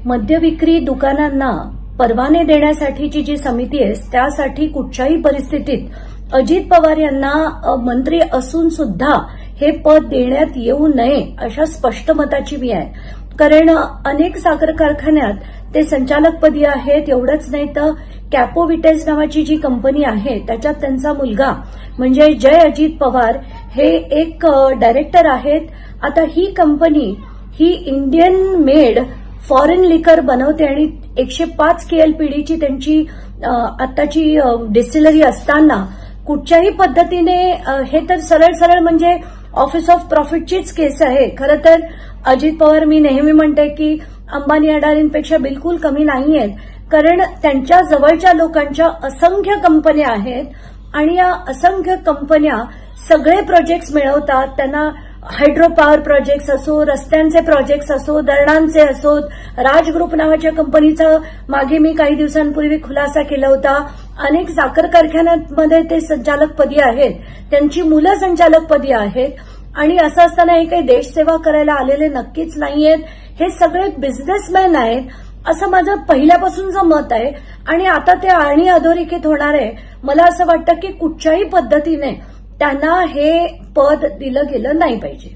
मद्य विक्री दुकानांना परवाने देण्यासाठीची जी समिती आहे त्यासाठी कुठच्याही परिस्थितीत अजित पवार यांना मंत्री असून सुद्धा हे पद देण्यात येऊ नये अशा स्पष्ट मताची मी आहे. कारण अनेक साखर कारखान्यात ते संचालकपदी आहेत. एवढंच नाही तर कॅपोविटेज नावाची जी कंपनी आहे त्याच्यात त्यांचा मुलगा म्हणजे जय अजित पवार हे एक डायरेक्टर आहेत. आता ही कंपनी ही इंडियन मेड फॉरेन लिकर बनवते आणि 105 KLPDची त्यांची आताची डिस्टिलरी असताना कुठच्याही पद्धतीने हे तर सरळ सरळ म्हणजे ऑफिस ऑफ प्रॉफिटचीच केस आहे. खरं तर अजित पवार मी नेहमी म्हणते की अंबानी अडाणींपेक्षा बिलकुल कमी नाहीयेत. कारण त्यांच्या जवळच्या लोकांच्या असंख्य कंपन्या आहेत आणि या असंख्य कंपन्या सगळे प्रोजेक्ट्स मिळवतात. त्यांना हायड्रो पॉवर प्रोजेक्ट्स असो, रस्त्यांचे प्रोजेक्ट्स असो, धरणांचे असोत. राज ग्रुप नावाच्या कंपनीचा मागे मी काही दिवसांपूर्वी खुलासा केला होता. अनेक साखर कारखान्यांमध्ये ते संचालकपदी आहेत, त्यांची मुलं संचालकपदी आहेत आणि असं असताना हे काही देशसेवा करायला आलेले नक्कीच नाहीयेत. हे सगळे बिझनेसमॅन आहेत असं माझं पहिल्यापासूनचं मत आहे आणि आता ते आणि अधोरेखित होणार आहे. मला असं वाटतं की कुठच्याही पद्धतीने त्यांना हे पद दिलं गेलं नाही पाहिजे.